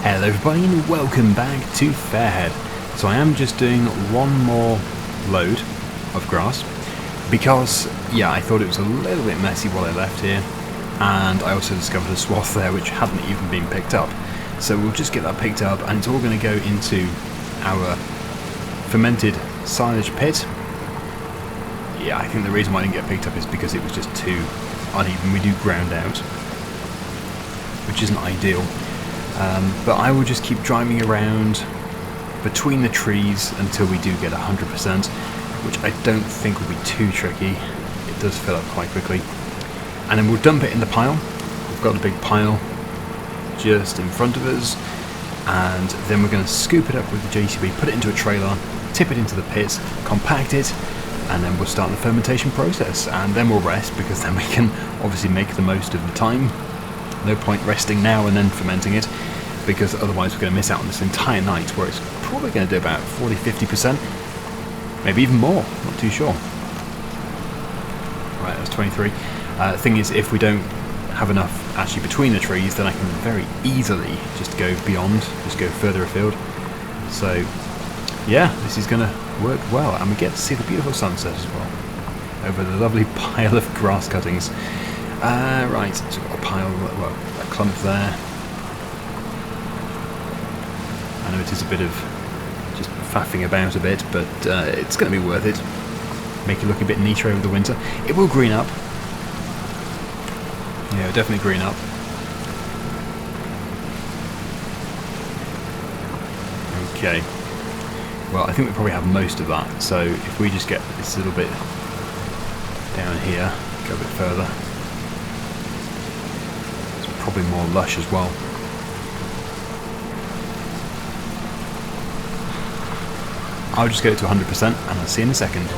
Hello everybody and welcome back to Fairhead. So I am just doing one more load of grass because, yeah, I thought it was a little bit messy while I left here, and I also discovered a swath there which hadn't even been picked up. So we'll just get that picked up and it's all going to go into our fermented silage pit. Yeah, I think the reason why I didn't get picked up is because it was just too uneven. We do ground out, which isn't ideal. But I will just keep driving around between the trees until we do get 100%, which I don't think will be too tricky. It does fill up quite quickly. And then we'll dump it in the pile. We've got a big pile just in front of us, and then we're going to scoop it up with the JCB, put it into a trailer, tip it into the pit, compact it, and then we'll start the fermentation process. And then we'll rest, because then we can obviously make the most of the time. No point resting now and then fermenting it, because otherwise we're going to miss out on this entire night, where it's probably going to do about 40-50%, maybe even more, not too sure. Right, that's 23. Thing is, if we don't have enough actually between the trees, then I can very easily just go beyond, just go further afield. So yeah, this is going to work well, and we get to see the beautiful sunset as well over the lovely pile of grass cuttings. Right, so we've got a pile, well, a clump there. I know it is a bit of just faffing about a bit, but it's going to be worth it. Make it look a bit neater over the winter. It will green up. Yeah, it'll definitely green up. Okay. Well, I think we probably have most of that, so if we just get this little bit down here, go a bit further. Probably more lush as well. I'll just get it to 100% and I'll see you in a second.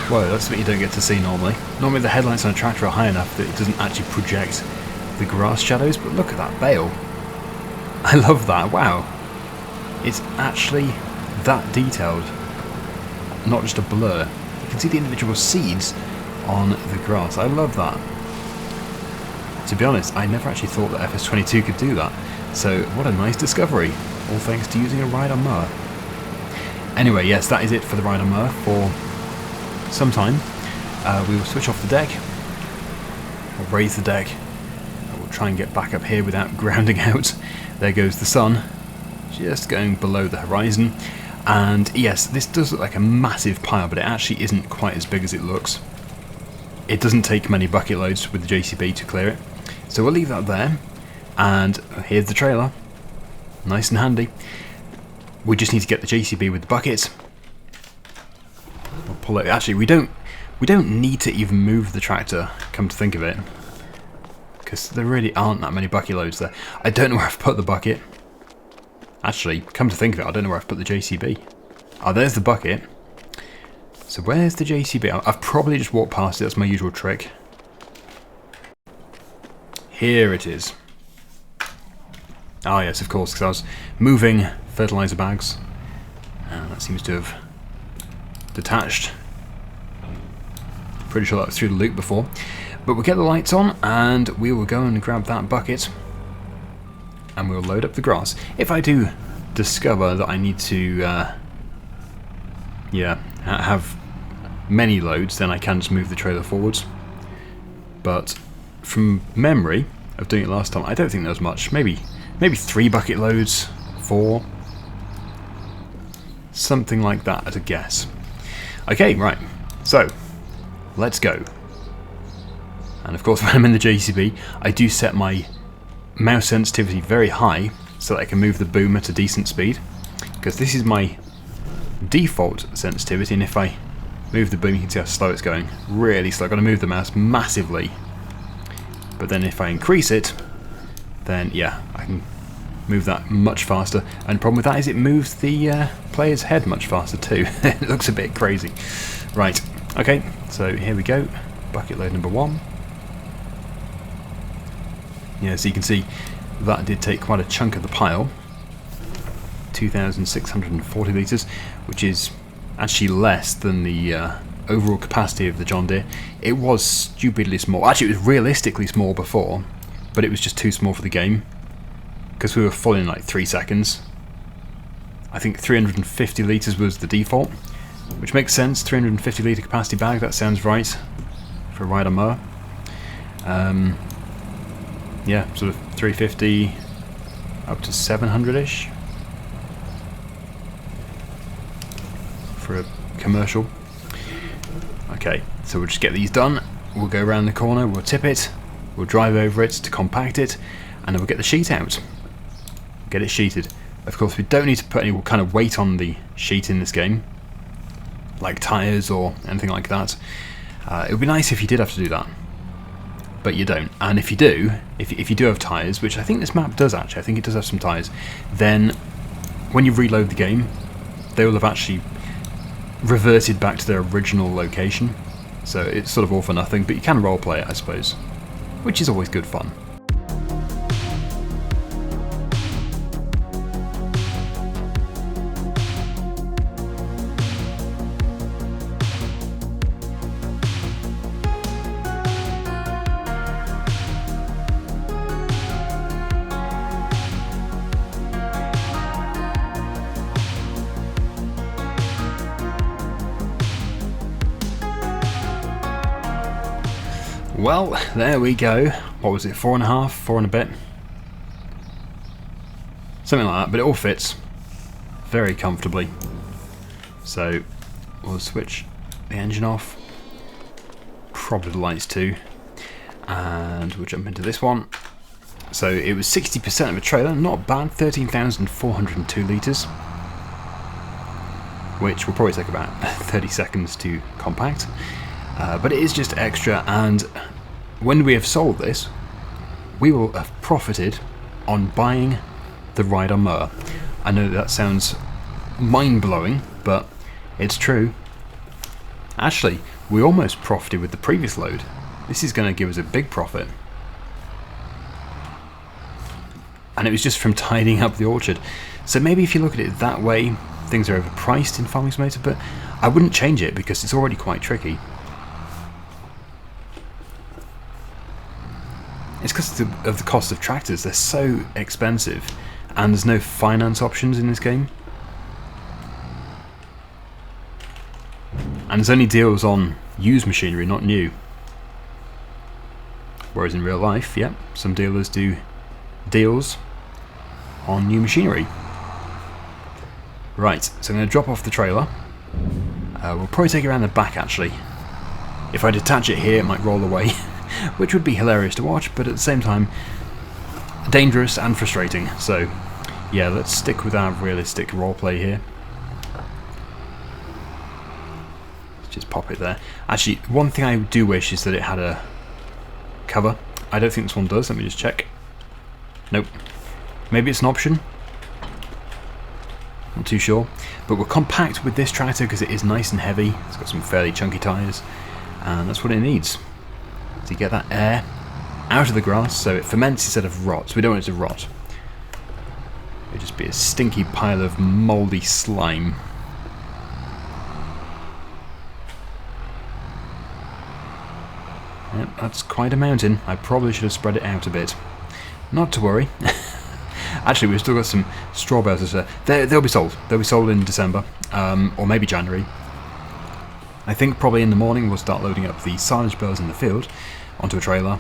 Whoa, that's what you don't get to see normally. Normally the headlights on a tractor are high enough that it doesn't actually project the grass shadows, but look at that bale. I love that, wow. It's actually that detailed, not just a blur. You can see the individual seeds on the grass. I love that. To be honest, I never actually thought that FS22 could do that. So what a nice discovery, all thanks to using a ride-on mower. Anyway, yes, that is it for the ride-on mower for some time. We will switch off the deck, or raise the deck, and we'll try and get back up here without grounding out. There goes the sun, just going below the horizon. And yes, this does look like a massive pile, but it actually isn't quite as big as it looks. It doesn't take many bucket loads with the JCB to clear it, so we'll leave that there. And here's the trailer, nice and handy. We just need to get the JCB with the buckets. We'll pull it. Actually, we don't need to even move the tractor, come to think of it, because there really aren't that many bucket loads there. I don't know where I've put the bucket. Actually, come to think of it, I don't know where I've put the JCB. Oh, there's the bucket. So where's the JCB? I've probably just walked past it, that's my usual trick. Here it is. Ah yes, of course, because I was moving fertiliser bags, and that seems to have detached. Pretty sure that was through the loop before. But we'll get the lights on and we will go and grab that bucket and we'll load up the grass. If I do discover that I need to have many loads, then I can just move the trailer forwards. But from memory of doing it last time, I don't think there was much. Maybe 3 bucket loads, 4. Something like that at a guess. Okay, right, so let's go. And of course, when I'm in the JCB, I do set my mouse sensitivity very high so that I can move the boom at a decent speed, because this is my default sensitivity, and if I move the boom, you can see how slow it's going. Really slow. I've got to move the mouse massively. But then if I increase it, then yeah, I can move that much faster. And the problem with that is it moves the player's head much faster too. It looks a bit crazy. Right, okay, so here we go. Bucket load number 1. Yeah, so you can see that did take quite a chunk of the pile. 2,640 litres, which is actually less than the overall capacity of the John Deere. It was stupidly small. Actually, it was realistically small before, but it was just too small for the game, because we were full in like 3 seconds. I think 350 litres was the default, which makes sense. 350 litre capacity bag, that sounds right for a rider mower. Yeah, sort of 350 up to 700-ish for a commercial. Okay, so we'll just get these done. We'll go around the corner, we'll tip it, we'll drive over it to compact it, and then we'll get the sheet out. Get it sheeted. Of course, we don't need to put any kind of weight on the sheet in this game, like tyres or anything like that. It would be nice if you did have to do that, but you don't. And if you do, if you do have tyres, which I think this map does actually, I think it does have some tyres, then when you reload the game, they will have actually reverted back to their original location. So it's sort of all for nothing, but you can roleplay it, I suppose, which is always good fun. Well, there we go. What was it, 4.5, 4 and a bit? Something like that, but it all fits very comfortably. So we'll switch the engine off, probably the lights too, and we'll jump into this one. So it was 60% of a trailer, not bad, 13,402 litres, which will probably take about 30 seconds to compact. But it is just extra, and when we have sold this, we will have profited on buying the rider mower. I know that sounds mind-blowing, but it's true. Actually, we almost profited with the previous load. This is going to give us a big profit. And it was just from tidying up the orchard. So maybe if you look at it that way, things are overpriced in Farming Simulator, but I wouldn't change it because it's already quite tricky. It's because of the cost of tractors. They're so expensive, and there's no finance options in this game. And there's only deals on used machinery, not new. Whereas in real life, yeah, some dealers do deals on new machinery. Right, so I'm going to drop off the trailer. We'll probably take it around the back actually. If I detach it here, it might roll away. Which would be hilarious to watch, but at the same time dangerous and frustrating. So yeah, let's stick with our realistic roleplay here. Let's just pop it there. Actually, one thing I do wish is that it had a cover. I don't think this one does. Let me just check. Nope. Maybe it's an option. Not too sure. But we're compact with this tractor because it is nice and heavy. It's got some fairly chunky tyres, and that's what it needs to get that air out of the grass so it ferments instead of rots. We don't want it to rot. It'd just be a stinky pile of mouldy slime. Yep, that's quite a mountain. I probably should have spread it out a bit. Not to worry. Actually, we've still got some straw bales there. They'll be sold. They'll be sold in December, or maybe January. I think probably in the morning we'll start loading up the silage bales in the field onto a trailer,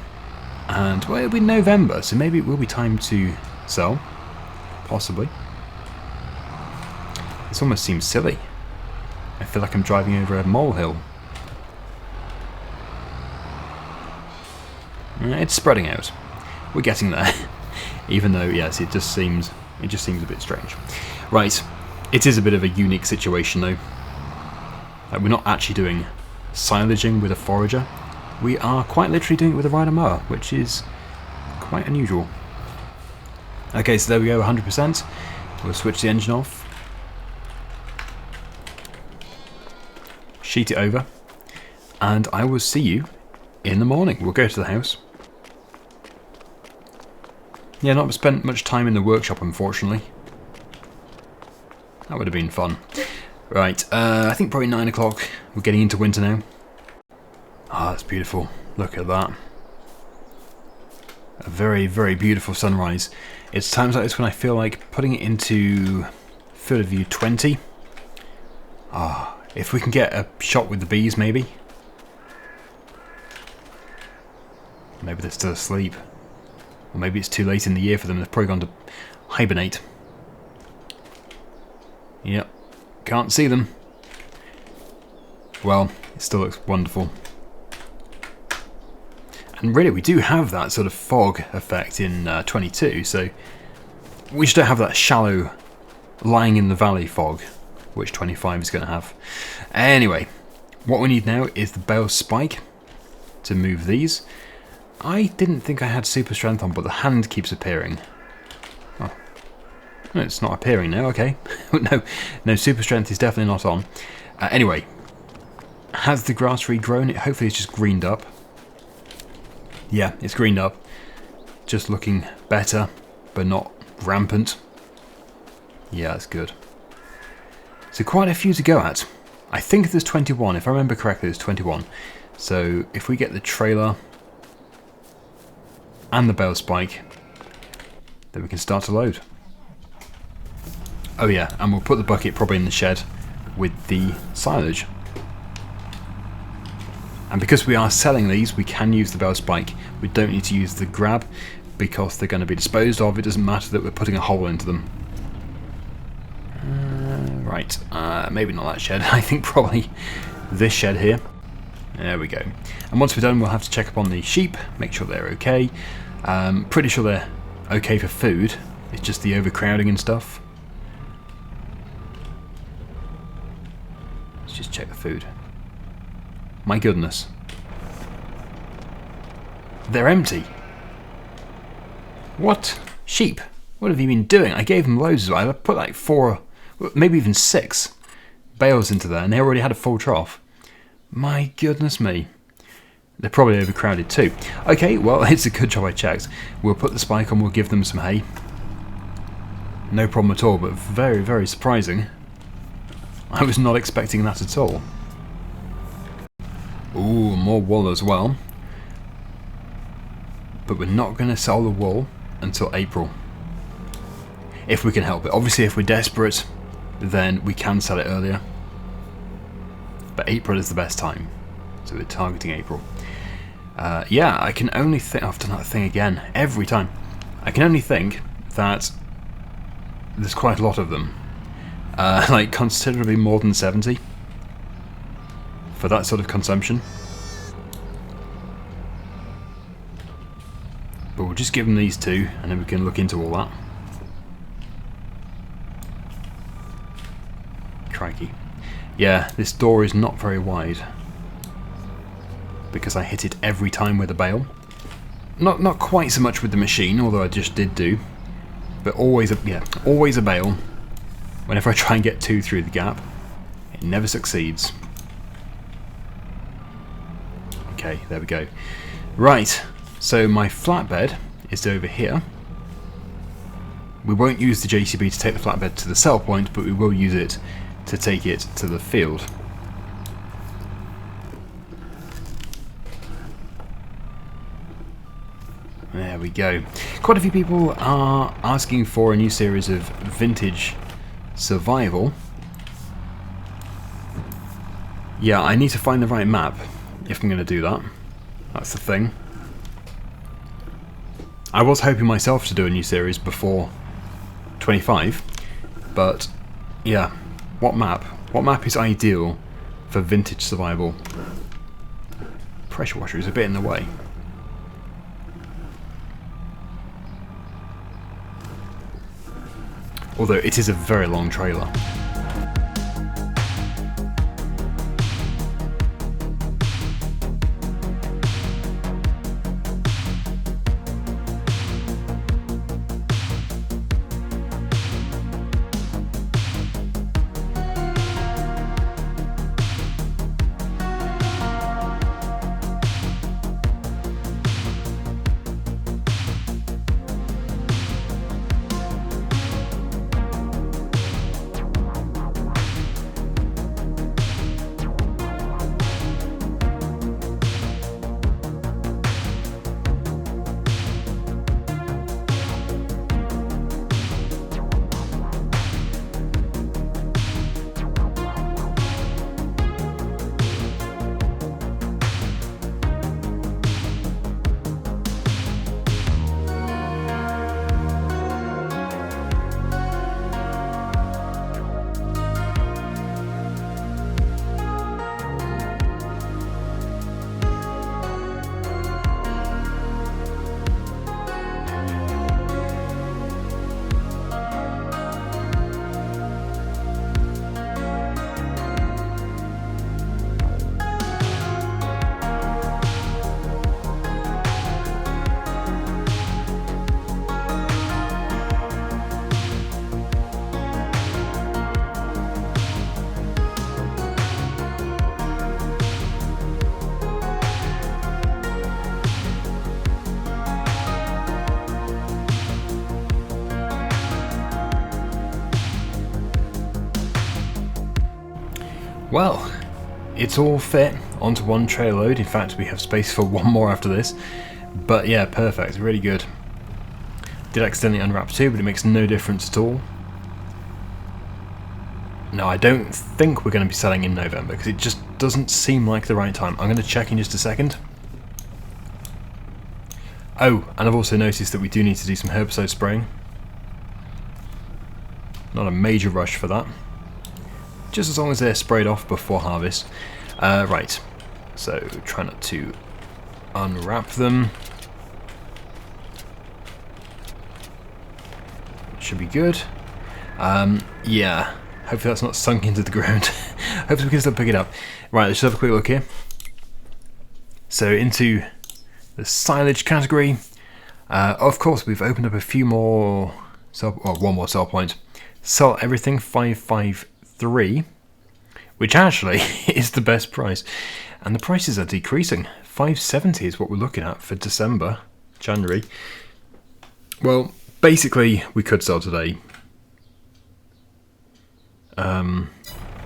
and well, it'll be November, so maybe it will be time to sell, possibly. This almost seems silly. I feel like I'm driving over a molehill. It's spreading out. We're getting there. Even though, yes, it just seems a bit strange. Right, it is a bit of a unique situation though. Like, we're not actually doing silaging with a forager. We are quite literally doing it with a rider mower, which is quite unusual. Okay, so there we go, 100%. We'll switch the engine off. Sheet it over. And I will see you in the morning. We'll go to the house. Yeah, not spent much time in the workshop, unfortunately. That would have been fun. Right, I think probably 9 o'clock. We're getting into winter now. Ah, that's beautiful. Look at that. A very, very beautiful sunrise. It's times like this when I feel like putting it into field of view 20. Ah, if we can get a shot with the bees, maybe. Maybe they're still asleep. Or maybe it's too late in the year for them. They've probably gone to hibernate. Yep. Can't see them. Well, it still looks wonderful. And really, we do have that sort of fog effect in 22, so we just don't have that shallow lying in the valley fog, which 25 is going to have. Anyway, what we need now is the bale spike to move these. I didn't think I had super strength on, but the hand keeps appearing. Oh. No, it's not appearing now, okay. No, super strength is definitely not on. Anyway, has the grass regrown? Hopefully it's just greened up. Yeah, it's greened up. Just looking better, but not rampant. Yeah, that's good. So quite a few to go at. I think there's 21. If I remember correctly, there's 21. So if we get the trailer and the bale spike, then we can start to load. Oh yeah, and we'll put the bucket probably in the shed with the silage. And because we are selling these, we can use the bale spike. We don't need to use the grab because they're going to be disposed of. It doesn't matter that we're putting a hole into them. Right, maybe not that shed. I think probably this shed here. There we go. And once we're done, we'll have to check up on the sheep, make sure they're okay. Pretty sure they're okay for food. It's just the overcrowding and stuff. Let's just check the food. My goodness. They're empty. What? Sheep? What have you been doing? I gave them loads as well. I put like 4, maybe even 6 bales into there, and they already had a full trough. My goodness me. They're probably overcrowded too. Okay, well, it's a good job I checked. We'll put the spike on, we'll give them some hay. No problem at all, but very, very surprising. I was not expecting that at all. Ooh, more wool as well. But we're not going to sell the wool until April. If we can help it. Obviously, if we're desperate, then we can sell it earlier. But April is the best time. So we're targeting April. Yeah, I can only think... I've done that thing again. Every time. I can only think that there's quite a lot of them. Like, considerably more than 70. For that sort of consumption. But we'll just give them these 2, and then we can look into all that. Crikey. Yeah, this door is not very wide. Because I hit it every time with a bale. Not quite so much with the machine, although I just did do. But always a bale. Whenever I try and get 2 through the gap, it never succeeds. Okay, there we go. Right, so my flatbed is over here. We won't use the JCB to take the flatbed to the sell point, but we will use it to take it to the field. There we go. Quite a few people are asking for a new series of vintage survival. Yeah, I need to find the right map if I'm going to do that. That's the thing. I was hoping myself to do a new series before 25, but yeah, what map? What map is ideal for vintage survival? Pressure washer is a bit in the way. Although it is a very long trailer. Well, it's all fit onto one trailer load. In fact, we have space for one more after this. But yeah, perfect, really good. Did accidentally unwrap two, but it makes no difference at all. Now, I don't think we're going to be selling in November, because it just doesn't seem like the right time. I'm going to check in just a second. Oh, and I've also noticed that we do need to do some herbicide spraying. Not a major rush for that. Just as long as they're sprayed off before harvest. Right, so try not to unwrap them. Should be good. Yeah, hopefully that's not sunk into the ground. Hopefully we can still pick it up. Right, let's just have a quick look here. So into the silage category. Of course, we've opened up a few more, one more sell point. Sell everything 553, which actually is the best price. And the prices are decreasing. 570 is what we're looking at for December, January. Well, basically, we could sell today.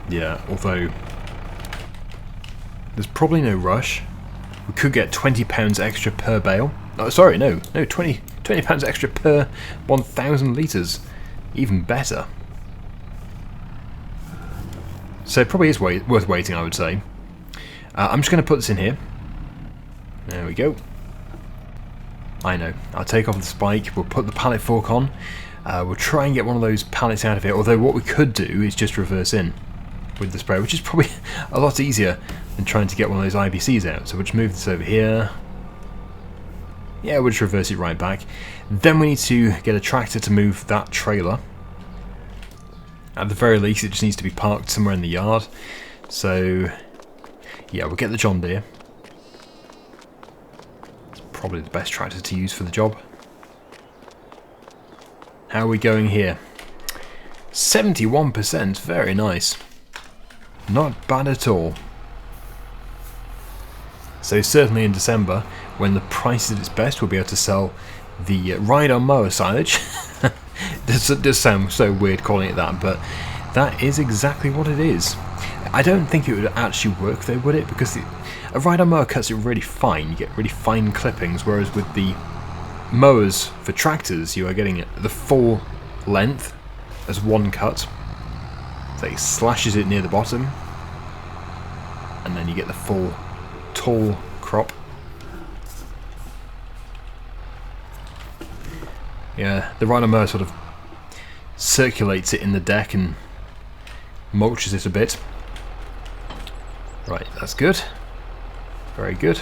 Yeah, although there's probably no rush. We could get £20 extra per bale. Oh, sorry, no, £20 extra per 1,000 litres. Even better. So it probably is worth waiting, I would say. I'm just going to put this in here. There we go. I know. I'll take off the spike. We'll put the pallet fork on. We'll try and get one of those pallets out of here. Although what we could do is just reverse in with the spray, which is probably a lot easier than trying to get one of those IBCs out. So we'll just move this over here. Yeah, we'll just reverse it right back. Then we need to get a tractor to move that trailer. At the very least, it just needs to be parked somewhere in the yard. So, yeah, we'll get the John Deere. It's probably the best tractor to use for the job. How are we going here? 71%, very nice. Not bad at all. So certainly in December, when the price is at its best, we'll be able to sell the ride-on mower silage. It does sound so weird calling it that, but that is exactly what it is. I don't think it would actually work though, would it? Because a ride-on mower cuts it really fine. You get really fine clippings, whereas with the mowers for tractors, you are getting the full length as one cut. So it slashes it near the bottom, and then you get the full tall crop. Yeah, the ride-on mower sort of circulates it in the deck and mulches it a bit. Right, that's good. Very good.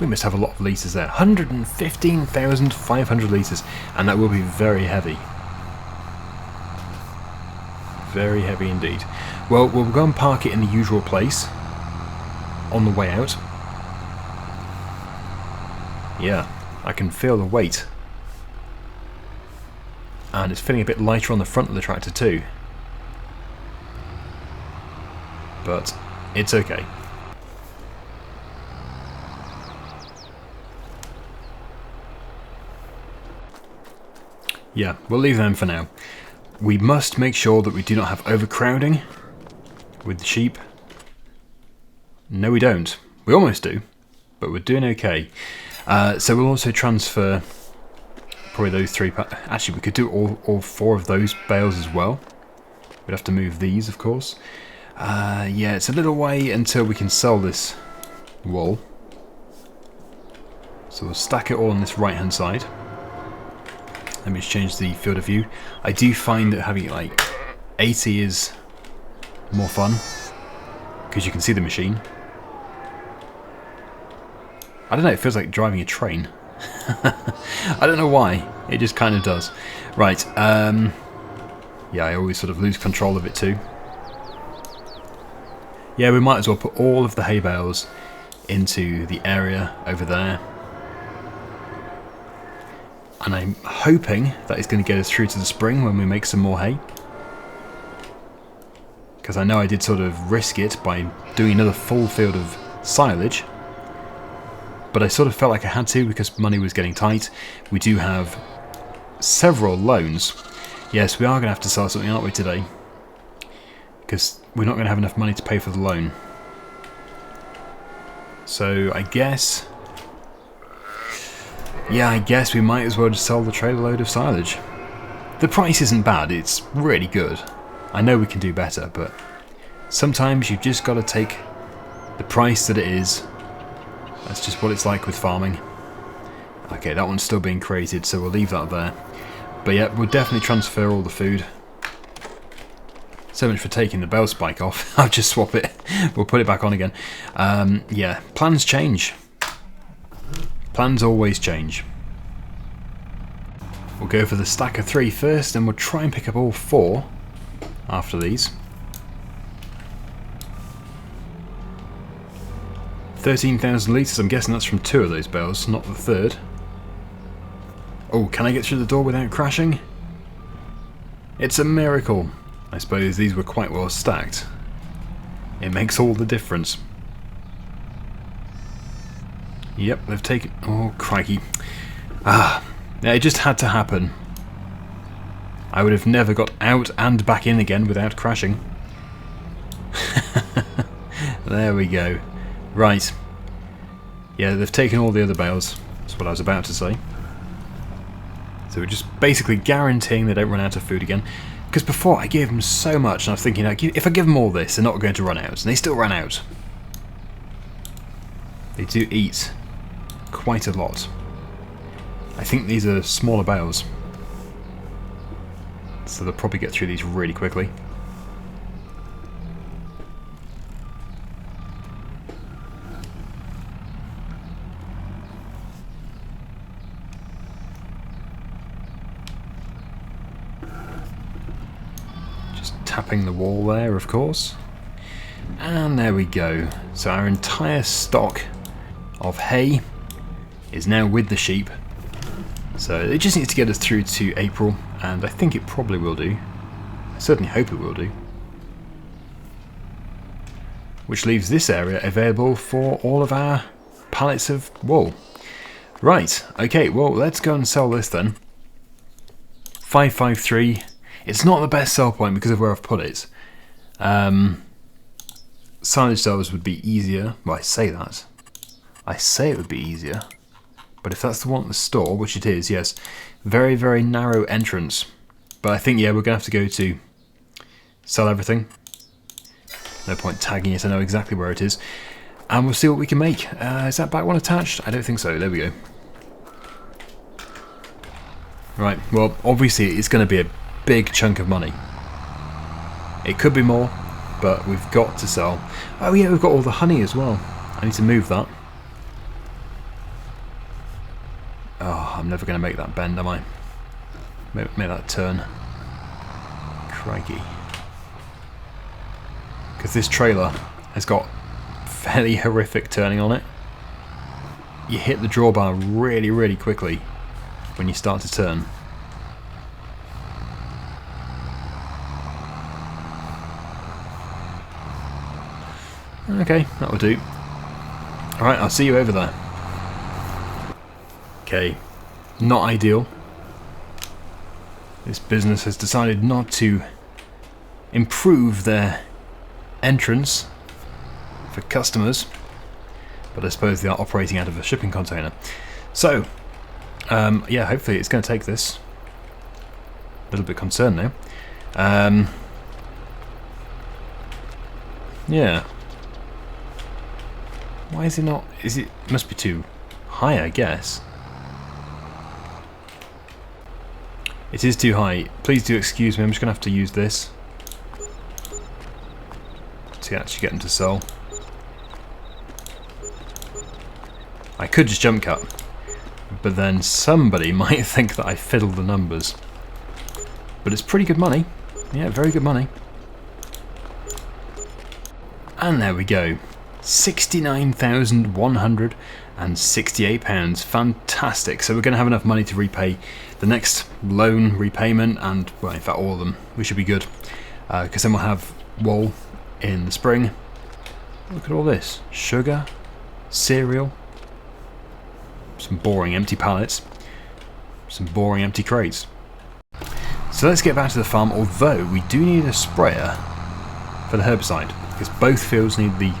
We must have a lot of litres there. 115,500 litres, and that will be very heavy. Very heavy indeed. Well, we'll go and park it in the usual place on the way out. Yeah, I can feel the weight. And it's feeling a bit lighter on the front of the tractor too. But it's okay. Yeah, we'll leave them for now. We must make sure that we do not have overcrowding with the sheep. No, we don't. We almost do, but we're doing okay. So we'll also transfer probably those three. Actually, we could do all four of those bales as well. We'd have to move these, of course. Yeah, it's a little way until we can sell this wool. So we'll stack it all on this right-hand side. Let me just change the field of view. I do find that having it like 80 is more fun, because you can see the machine. I don't know, it feels like driving a train. I don't know why, it just kind of does. Right, yeah, I always sort of lose control of it too. Yeah, we might as well put all of the hay bales into the area over there. And I'm hoping that it's going to get us through to the spring when we make some more hay. Because I know I did sort of risk it by doing another full field of silage. But I sort of felt like I had to because money was getting tight. We do have several loans. Yes, we are going to have to sell something, aren't we, today? Because we're not going to have enough money to pay for the loan. So I guess... yeah, I guess we might as well just sell the trailer load of silage. The price isn't bad, it's really good. I know we can do better, but sometimes you've just got to take the price that it is. That's just what it's like with farming. Okay, that one's still being created, so we'll leave that there. But yeah, we'll definitely transfer all the food. So much for taking the bell spike off. I'll just swap it. We'll put it back on again. Yeah, plans change. Plans always change. We'll go for the stack of 3 first, and we'll try and pick up all 4 after these. 13,000 litres, I'm guessing that's from 2 of those bales, not the 3rd. Oh, can I get through the door without crashing? It's a miracle. I suppose these were quite well stacked. It makes all the difference. Yep, they've taken... oh, crikey. Ah, it just had to happen. I would have never got out and back in again without crashing. There we go. Right. Yeah, they've taken all the other bales. That's what I was about to say. So we're just basically guaranteeing they don't run out of food again. Because before I gave them so much, and I was thinking, if I give them all this, they're not going to run out. And they still ran out. They do eat quite a lot. I think these are smaller bales. So they'll probably get through these really quickly. Tapping the wall there, of course. And there we go. So our entire stock of hay is now with the sheep. So it just needs to get us through to April, and I think it probably will do. I certainly hope it will do. Which leaves this area available for all of our pallets of wool. Right, okay, well let's go and sell this then. 553. It's not the best sell point because of where I've put it. Silage sales would be easier. Well, I say that. I say it would be easier. But if that's the one at the store, which it is, yes. Very, very narrow entrance. But I think, yeah, we're going to have to go to sell everything. No point tagging it, I know exactly where it is. And we'll see what we can make. Is that back one attached? I don't think so. There we go. Right, well, obviously it's going to be a big chunk of money. It could be more, but we've got to sell. Oh yeah, we've got all the honey as well. I need to move that. Oh, I'm never going to make that bend, am I? Make that turn. Crikey. Because this trailer has got fairly horrific turning on it. You hit the drawbar really, really quickly when you start to turn. Okay, that'll do. Alright, I'll see you over there. Okay, not ideal. This business has decided not to improve their entrance for customers, but I suppose they are operating out of a shipping container. So, yeah, hopefully it's going to take this. A little bit concerned now. Yeah. Why is it not? Must be too high, I guess. It is too high. Please do excuse me, I'm just going to have to use this to actually get them to sell. I could just jump cut, but then somebody might think that I fiddled the numbers. But it's pretty good money. Yeah, very good money. And there we go. £69,168. Fantastic. So we're going to have enough money to repay the next loan repayment, and, well, in fact, all of them. We should be good. Because then we'll have wool in the spring. Look at all this. Sugar, cereal, some boring empty pallets, some boring empty crates. So let's get back to the farm, although we do need a sprayer for the herbicide, because both fields need the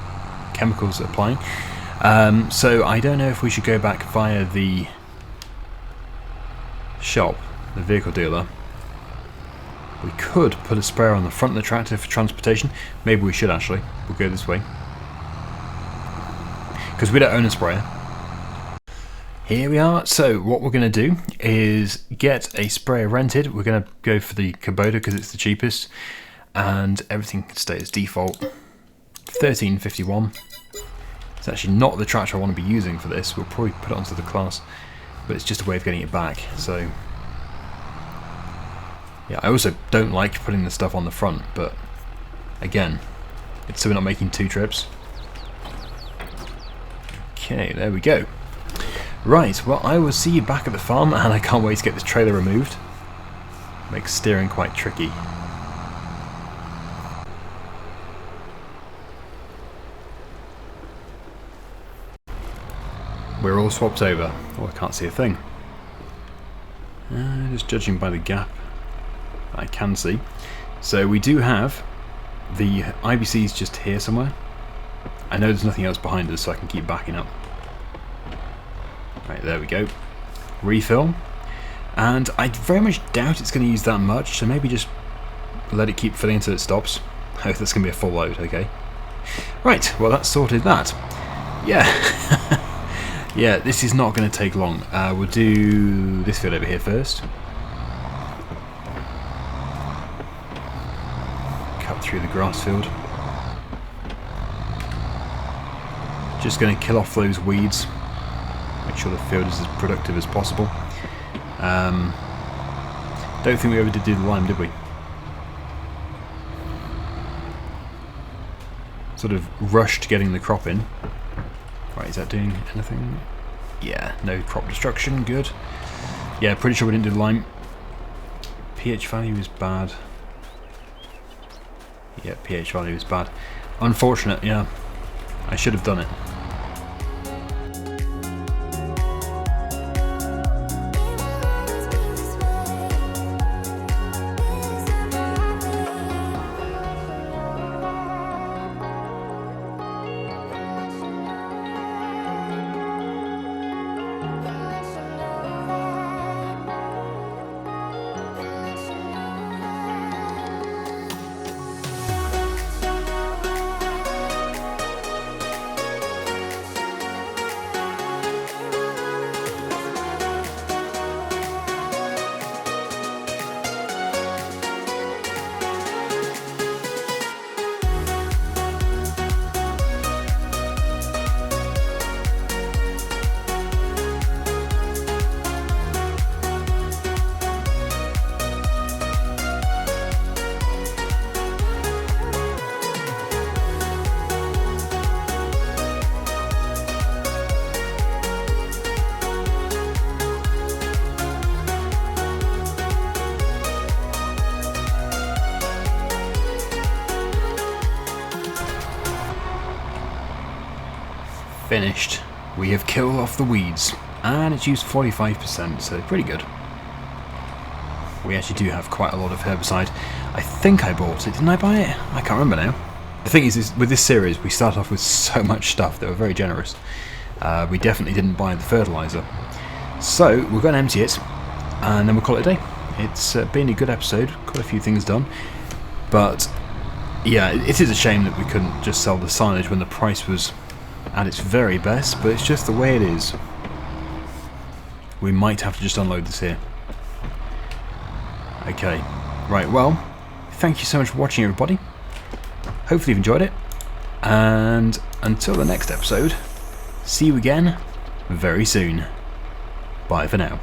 chemicals applying. So I don't know if we should go back via the shop, the vehicle dealer. We could put a sprayer on the front of the tractor for transportation. Maybe we should actually. We'll go this way, because we don't own a sprayer. Here we are. So what we're going to do is get a sprayer rented. We're going to go for the Kubota because it's the cheapest, and everything can stay as default. 1351. It's actually not the tractor I want to be using for this. We'll probably put it onto the class, but it's just a way of getting it back. So yeah, I also don't like putting the stuff on the front, but again, it's so we're not making 2 trips. Okay, there we go. Right, well, I will see you back at the farm, and I can't wait to get this trailer removed. Makes steering quite tricky. We're all swapped over. Oh, I can't see a thing. Just judging by the gap I can see. So we do have the IBCs just here somewhere. I know there's nothing else behind us, so I can keep backing up. Right, there we go. Refill. And I very much doubt it's going to use that much, so maybe just let it keep filling until it stops. Oh, that's going to be a full load, okay. Right, well that's sorted that. Yeah. Yeah, this is not going to take long. We'll do this field over here first. Cut through the grass field. Just going to kill off those weeds. Make sure the field is as productive as possible. Don't think we ever did do the lime, did we? Sort of rushed getting the crop in. Right, is that doing anything? Yeah, no crop destruction, good. Yeah, pretty sure we didn't do the lime. pH value is bad. Yeah, pH value is bad. Unfortunate, yeah. I should have done it. Finished. We have killed off the weeds, and it's used 45%, so pretty good. We actually do have quite a lot of herbicide. I think I bought it. Didn't I buy it? I can't remember now. The thing is with this series, we start off with so much stuff that were very generous. We definitely didn't buy the fertilizer. So we're going to empty it, and then we'll call it a day. It's been a good episode, quite a few things done. But yeah, it is a shame that we couldn't just sell the silage when the price was at its very best, but it's just the way it is. We might have to just unload this here. Okay, right, well, thank you so much for watching, everybody. Hopefully you've enjoyed it, and until the next episode, see you again very soon. Bye for now.